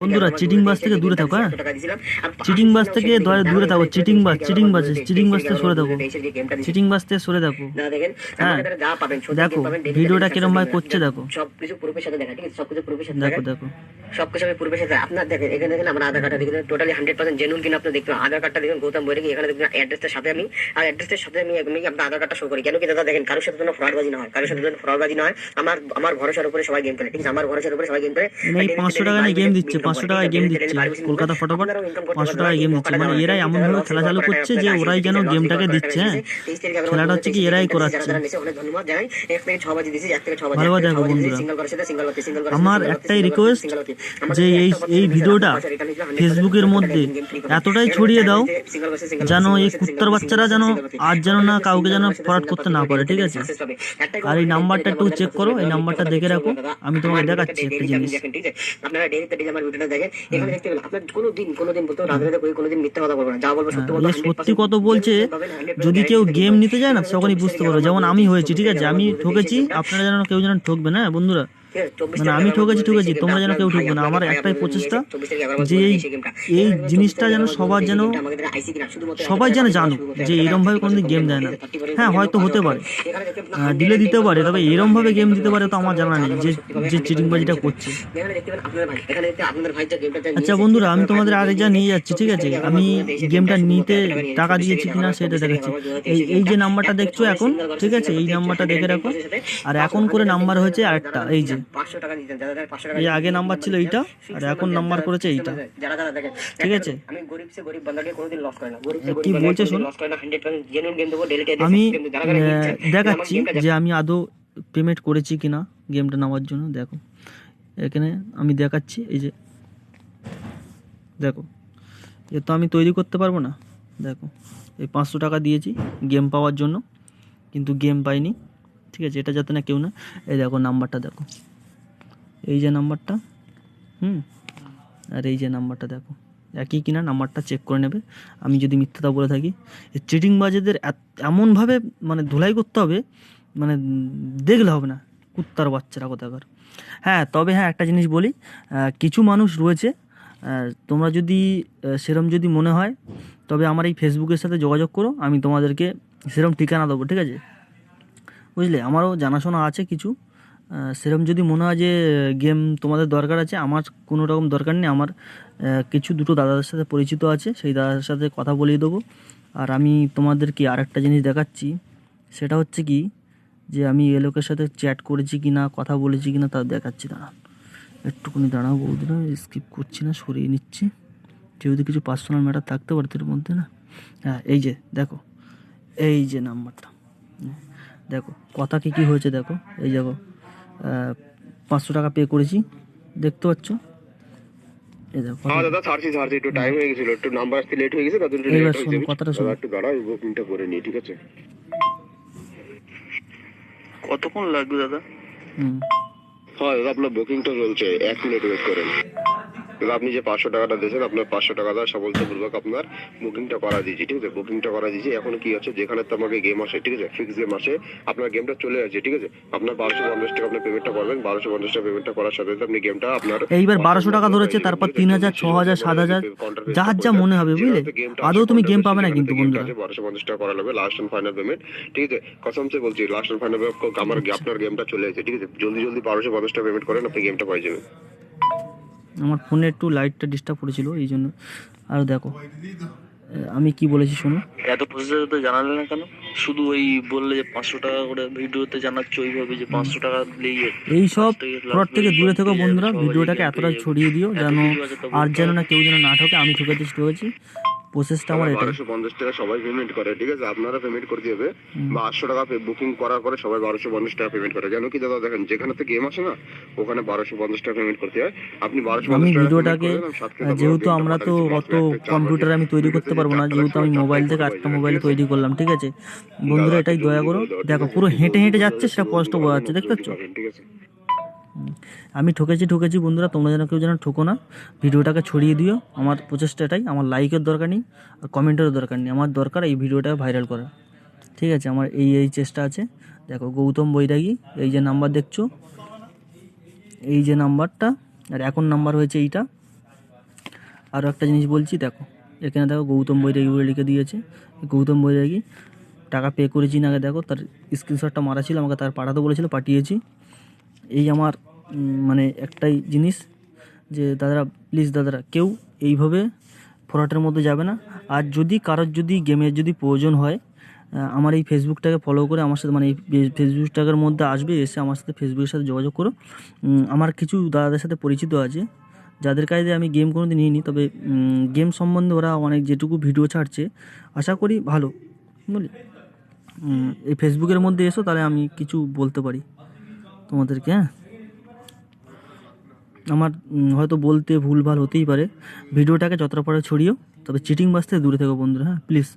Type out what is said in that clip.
বন্ধুরা চিটিং বাস থেকে দূরে থাকো। হ্যাঁ, চিটিং বাস থেকে দূরে থাকো। চিটিং বাস থেকে সরে থাকো। চিটিং বাস থেকে সরে থাকো। হ্যাঁ, দেখো ভিডিওটা কিরম ভাবে করছে, দেখো সবকিছু প্রুফের সাথে দেখা, ঠিক আছে? সবকিছু প্রুফের সাথে দেখো দেখো সবকিছু আমি প্রুফের সাথে আপনার দেখেন। এখানে দেখেন আমার আধার কার্ডটা দেখেন টোটালি 100% জেনুইন কিনা আপনি দেখবেন। আধার কার্ডটা দেখেন গৌতম বৈরাগী, এখানে দেখবেন অ্যাড্রেসটার সাথে আমি আর অ্যাড্রেসের সাথে আমি আপনার আধার কার্ডটা শো করি। কেন কি দাদা দেখেন, কারোর সাথে কোনো ফ্রডবাজি না হয়, কারোর সাথে কোনো ফ্রডবাজি না হয়। আমার ভরসার উপরে সবাই গেম খেলে, ঠিক আছে? আমার ভরসার উপরে সবাই গেম খেলে। এই 500 টাকা নিয়ে গেম দিচ্ছে, 500 টাকায় গেম দিচ্ছে কলকাতা ফটোফট, 500 টাকায় গেম দিচ্ছে। মানে এরাই এমন ভাবে খেলা চালু করছে যে ওরাই যেন গেমটাকে দিচ্ছে। হ্যাঁ, খেলাটা হচ্ছে কি এরাই করাচ্ছে। ভালোবাসা দেখো বন্ধুরা, আমার একটাই রিকোয়েস্ট যে এই ভিডিওটা ফেসবুকের মধ্যে এতটাই ছড়িয়ে দাও যেন এই কুত্তার বাচ্চারা যেন আর যেন না কাউকে যেন ফরওয়ার্ড করতে না পারে, ঠিক আছে? আর এই নাম্বারটা একটু চেক করো, এই নাম্বারটা দেখে রাখো, আমি তোমাকে দেখাচ্ছি একটা জিনিস। আপনারা ডেইলি আমার ভিডিওটা দেখেন, এখানে দেখতে পেলেন আপনার কোনোদিন বলতে রাতে কোনোদিন মিথ্যা কথা বলবো না, যা বলবো সত্যি বলবো। সত্যি কথা বলছে, যদি কেউ গেম নিতে যায় না তখনই বুঝতে পারো। যেমন আমি হয়েছি, ঠিক আছে? আমি ঠকেছি, আপনারা যেন কেউ যেন ঠকবে না বন্ধুরা। মানে আমি ঠকেছি, তোমরা যেন কেউ ঠকবে না। আমার একটাই প্রচেষ্টা যে এই জিনিসটা যেন সবাই যেন জানো যে এরম ভাবে কোনোদিন গেম দেয় না। হ্যাঁ, হয়তো হতে পারে দিলে দিতে পারে, তবে এরম ভাবে গেম দিতে পারে তো আমার জানা নেই যে চিটিংবাজিটা করছে। আচ্ছা বন্ধুরা, আমি তোমাদের আগে যা নিয়ে যাচ্ছি, ঠিক আছে? আমি গেমটা নিতে টাকা দিয়েছি কিনা সেটা দেখাচ্ছি। এই যে নাম্বারটা দেখছো এখন, ঠিক আছে? এই নাম্বারটা দেখে রাখো। আর এখন করে নাম্বার হয়েছে আরেকটা, এই যে 500 টাকা দিতেন যারা 500 টাকা, এই আগে নাম্বার ছিল এইটা, আর এখন নাম্বার করেছে এইটা, যারা দেখেন, ঠিক আছে? আমি গরিব সে গরিব বান্দাকে কোনোদিন লস করে না, গরিব সে কি গরিব বলছে শোনো, লস করে না। 100% জেনুইন গেম দেবো, ডেলিট আমি দেখাচ্ছি যে আমি আদৌ পেমেন্ট করেছি কিনা গেমটা নামার জন্য। দেখো এখানে আমি দেখাচ্ছি, এই যে দেখো, এ তো আমি তৈরি করতে পারবো না। দেখো এই 500 টাকা দিয়েছি গেম পাওয়ার জন্য, কিন্তু গেম পাইনি, ঠিক আছে? এটা যাতে না কেউ না, এই দেখো নাম্বারটা দেখো, এই যে নাম্বারটা, আর এই যে নাম্বারটা দেখো, একই কিনা নাম্বারটা চেক করে নেবে। আমি যদি মিথ্যাটা বলে থাকি, এই চিটিংবাজেদের এমনভাবে মানে ধুলাই করতে হবে, মানে দেখলে হবে না, কুত্তার বাচ্চারা কোথাকার। হ্যাঁ, তবে হ্যাঁ একটা জিনিস বলি, কিছু মানুষ রয়েছে, তোমরা যদি সেরম যদি মনে হয় তবে আমার এই ফেসবুকের সাথে যোগাযোগ করো, আমি তোমাদেরকে সেরম ঠিকানা দেবো, ঠিক আছে? বুঝলে, আমারও জানাশোনা আছে কিছু। সেরকম যদি মনে হয় যে গেম তোমাদের দরকার আছে, আমার কোনো রকম দরকার নেই। আমার কিছু দুটো দাদাদের সাথে পরিচিত আছে, সেই দাদাদের সাথে কথা বলিয়ে দেবো। আর আমি তোমাদেরকে আর একটা জিনিস দেখাচ্ছি, সেটা হচ্ছে কি যে আমি এ লোকের সাথে চ্যাট করেছি কি না, কথা বলেছি কি না তা দেখাচ্ছি। দাঁড়ান একটুখানি, দাঁড়াও বৌদিরা, স্কিপ করছি না, সরিয়ে নিচ্ছি, যেহেতু কিছু পার্সোনাল ম্যাটার থাকতে পারে এর মধ্যে না। হ্যাঁ, এই যে দেখো, এই যে নাম্বারটা দেখো, কথা কি হয়েছে দেখো, এই দেখো 500 টাকা পে করেছি, দেখতে পাচ্ছ? এই দেখো, হ্যাঁ দাদা, ছাড়ছি একটু টাইম হয়ে গেছিল, একটু নাম্বার আসতে লেট হয়ে গেছে, তাদের এবার শোনো কথাটা শোনো। একটু দাঁড়াও, বুকিংটা করে নিই, ঠিক আছে? কতক্ষণ লাগবে দাদা? হ্যাঁ দাদা, আপনার বুকিংটা চলছে, 1 মিনিট ওয়েট করেন। দাদা আপনি যে 500 টাকাটা দিয়েছেন, আপনার 500 টাকা দ্বারা সফলতাপূর্বক আপনার বুকিংটা করা দিয়েছি, ঠিক আছে? বুকিংটা করা দিয়েছি। এখন কি আছে, যেখানে তো আমাকে গেম আসে, ঠিক আছে, ফিক্স গেম আসে, আপনার গেমটা চলে আসছে, ঠিক আছে? আপনার 1250 টাকা আপনি পেমেন্টটা করবেন। 1250 টাকা পেমেন্টটা করার সাথে সাথে আপনি গেমটা আপনার এইবার 1200 টাকা ধরেছে, তারপর 3000, 6000, 7000 যার যা মনে হবে, বুঝলে? আদৌ তুমি গেম পাবে না কিন্তু বন্ধুরা। 1250 টাকা করা লাগবে, লাস্ট এন্ড ফাইনাল পেমেন্ট, ঠিক আছে? কসম সে বলছি, লাস্ট এন্ড ফাইনাল আমার আপনার গেমটা চলে আসছে, ঠিক আছে? জলদি 1250 টাকা পেমেন্ট করেন, আপনি গেমটা পাই যাবেন। আমার ফোনে একটু লাইটটা ডিস্টার্ব করেছিল, এই জন্য। আর দেখো আমি কি বলেছি শোনো, এত প্রসেসর তো জানালে না কেন? শুধু ওই বললে যে 500 টাকা করে ভিডিওতে জানাচ্ছ, ওইভাবে যে 500 টাকা দিলেই এই সব ফ্রড থেকে দূরে থেকো বন্ধুরা। ভিডিওটাকে এতটা ছড়িয়ে দিও যেন আর যেন না কেউ যেন না ঠকে। আমি ঠকেছি, প্রসেসটা আমার এটাই। 1250 টাকা সবাই পেমেন্ট করে, ঠিক আছে? আপনারা পেমেন্ট করতে হবে, বা 800 টাকা বুকিং করার পরে সবাই 1250 টাকা পেমেন্ট করে। কেন কি দাদা দেখেন, যেখানে থেকে গেম আসে না, ওখানে 1250 টাকা পেমেন্ট করতে হয়। আপনি 1250 আমি ভিডিওটাকে, যেহেতু আমরা তো অত কম্পিউটারে আমি তৈরি করতে পারবো না, যেহেতু আমি মোবাইল থেকে আরেকটা মোবাইলে তৈরি করলাম, ঠিক আছে বন্ধুরা? এটাই দয়া করো। দেখো পুরো হেঁটে হেঁটে যাচ্ছে, সেটা স্পষ্ট বোঝা যাচ্ছে, দেখতে পাচ্ছ? ঠিক আছে? আমি ঠকেছি বন্ধুরা, তোমরা যেন কেউ যেন ঠকো না। ভিডিওটাকে ছড়িয়ে দিও, আমার প্রচেষ্টা এটাই। আমার লাইকের দরকার নেই, আর কমেন্টেরও দরকার নেই, আমার দরকার এই ভিডিওটা ভাইরাল করা, ঠিক আছে? আমার এই চেষ্টা আছে। দেখো গৌতম বৈরাগী, এই যে নাম্বার দেখছো, এই যে নাম্বারটা, আর এখন নাম্বার হয়েছে এইটা, আরও একটা জিনিস বলছি, দেখো এখানে দেখো গৌতম বৈরাগী বলে লিখে দিয়েছে। গৌতম বৈরাগী টাকা পে করেছি না, আগে দেখো তার স্ক্রিনশটটা মারা ছিল, আমাকে তার পাঠাতে বলেছিল, পাঠিয়েছি। এই আমার মানে একটাই জিনিস যে দাদারা, প্লিজ দাদারা, কেউ এইভাবে ফ্রডের মধ্যে যাবে না। আর যদি কারোর যদি গেমের যদি প্রয়োজন হয়, আমার এই ফেসবুকটাকে ফলো করে আমার সাথে, মানে এই ফেসবুকটার মধ্যে আসবে, এসে আমার সাথে ফেসবুকের সাথে যোগাযোগ করো। আমার কিছু দাদাদের সাথে পরিচিত আছে যাদের কাছে আমি গেম কোনো দিন নিইনি, তবে গেম সম্বন্ধে ওরা অনেক যেটুকু ভিডিও ছাড়ছে আশা করি ভালো, বুঝলি। এই ফেসবুকের মধ্যে এসো, তাহলে আমি কিছু বলতে পারি তোমাদেরকে। হ্যাঁ, আমার হয়তো বলতে ভুলভাল হতেই পারে, ভিডিওটাকে যতটা পারে ছড়িও, তবে চিটিং বাজ থেকে দূরে থেকো বন্ধুরা, হ্যাঁ প্লিজ।